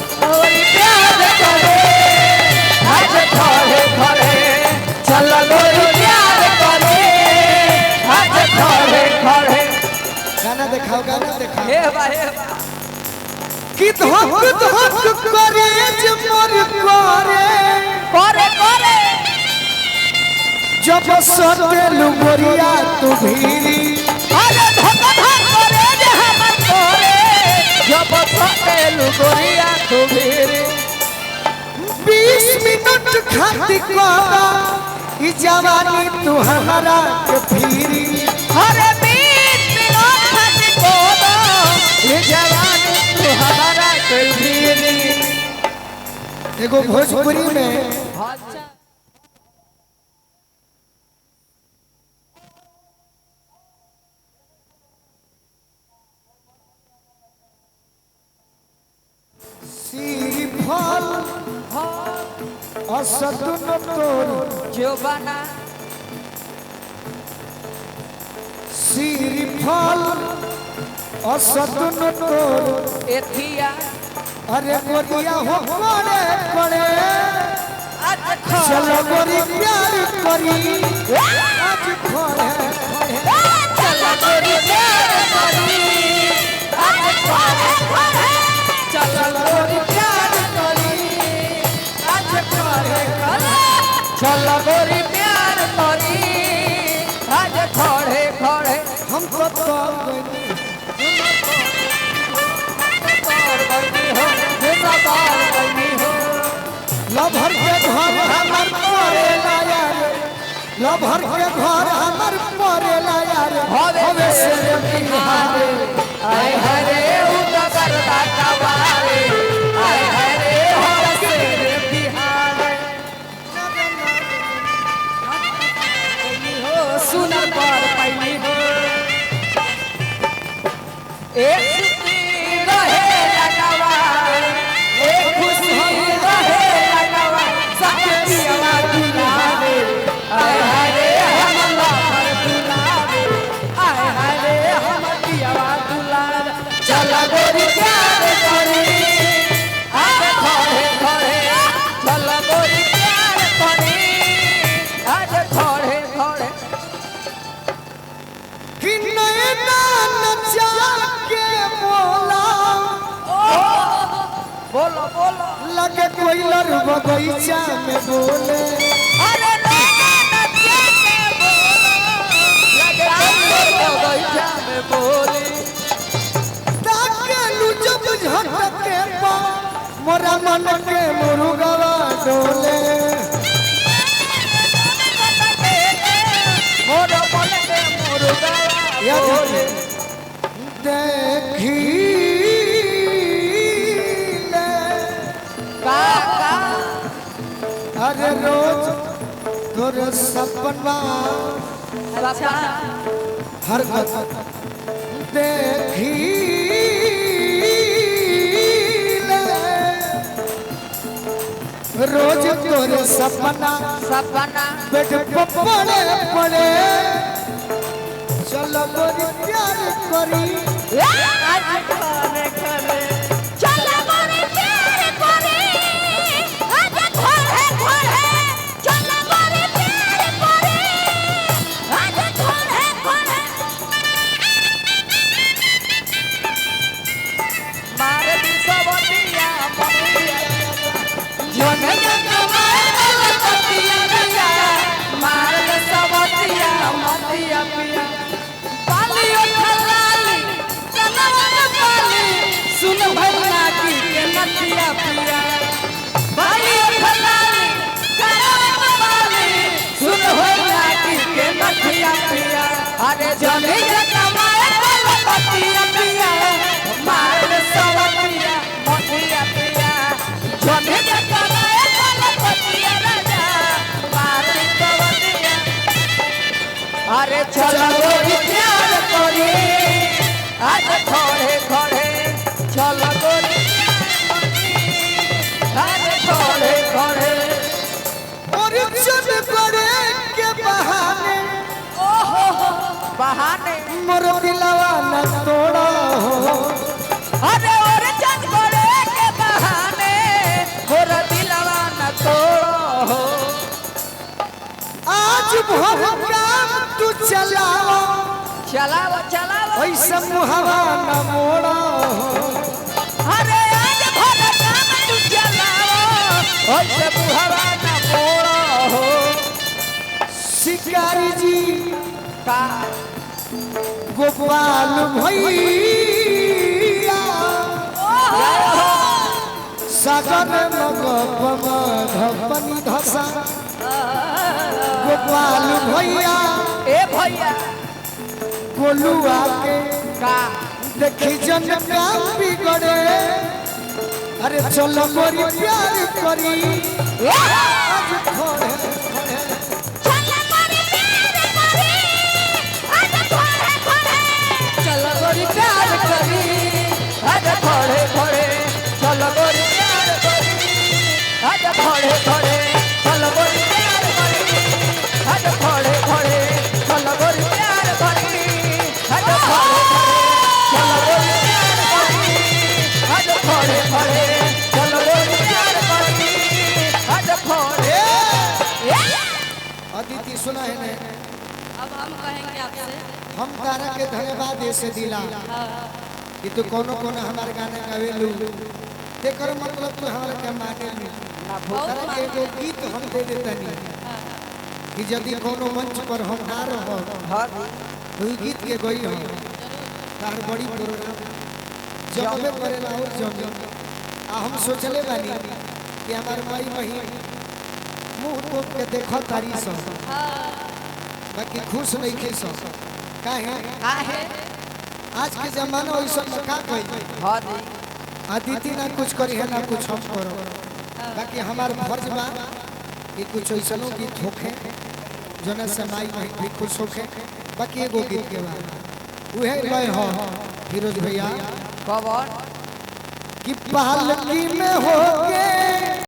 गोरी प्यार करी आज घरे घरे चल गोरी प्यार करी आज घरे घरे कित हक करे जमर करे करे जब सतेलु गोरिया तू भीरी अरे धक धक करे जे हमर करे जब सतेलु गोरिया तू भीरी 20 मिनट खाती कोदा ई जवानी तू हमारा के भीरी अरे 20 मिनट खाती कोदा ई जवानी हमारा कोई भीरी एगो भोजपुरी में सी फल असदुन तोर जोबाना सी फल असदुन तोर एथिया अरे गोरिया हो पड़े पड़े चलो गोरी प्यार करी आज खोले चलो गोरी प्यार करी आज खोले चलो गोरी प्यार करी आज खोले चलो गोरी प्यार करी आज खोले खोले हमको तो लभर के घर हमर परे लाया रे लभर के घर हमर परे लाया रे हवे से बिहार आए हरे उतर दातावारे आए हरे हवे से बिहार हो सुनर पर पैनी हो एक रहे लगावा एक खुशी रहे लगावा सबकी आवाज दुलारे आए हरे हम लापर दुलारे आए हरे हम की आवाज दुलारे चला गोरी प्यार करी आज घरे घरे चला गोरी प्यार करी आज घरे घरे कि नैना नचा के बोला बोलो बोलो लगे कोई लर बगीचा में बोले अरे नचा के बोलो लगे कोई बगीचा में बोले ताके लू जब झटके पा मोरा मन के मुर्गवा डोले मोरो मन के मुर्गा बोले देखी अरे रोज तोर सपना हर देखी रोज तोर सपना सपना बेट पड़े पड़े चलो गोरी प्यार करी आज घरे घरे चलो गोरी प्यार करी आज घरे घरे अरे जनी कमाए कलकतिया पिया मार सवतिया मोतिया पिया जनी कमाए कलकतिया राजा मार सवतिया अरे चलो गोरी प्यार करी आज खड़े खड़े चलो गोरी आज खड़े खड़े और चल करे के बहाने बहाने मोर दिलवा न तोड़ा हो अरे और चल करे के बहाने मोर दिलवा न तोड़ो आज भर काम तू चलाओ चलाओ चलाओ ऐसा मुहवा न मोड़ा हो अरे आज भर काम तू चलाओ ऐसे बुहवा न मोड़ो शिकारी जी का गोपाल भैया सागर मगपनी धसा गोपाल भैया ए भैया गोलुआ के का देखी जन काम बिगड़े अरे चलो मोरी प्यार करी आज खड़े खड़े चलो गोरी प्यार करी आज खड़े खड़े चलो गोरी प्यार करी आज खड़े खड़े चलो गोरी प्यार करी आज खड़े खड़े चलो गोरी प्यार करी आज खड़े खड़े चलो गोरी प्यार करी आज खड़े खड़े चलो गोरी प्यार करी आज खड़े अदिति सुना है ने अब हम कहेंगे आपसे हम तारा के धन्यवाद ऐसे दिला कि तू कोनो कोनो हमारे गाने गावेलू तेकर मतलब तू हमरा के माने ली तारा के एगो गीत हम दे देतनी कि यदि कोनो मंच पर हम ना रहो तो ई गीत के गई हो तार बड़ी प्रोग्राम जबे करेला और जमी आ हम सोचले बानी कि हमार माई बहिन मुंह तोप के देखो तारी सो बाकी खुश नहीं के सो काहे काहे आज के जमाना वैसा का कही हां दी अदिति ना कुछ करी है ना कुछ हम करो बाकी हमार फर्ज बा कि कुछ ऐसा गीत होखे जोना से माई बहिन भी खुश होखे बाकी एगो गीत के बाद उहे लय हो फिरोज भैया कबर कि पालकी में होके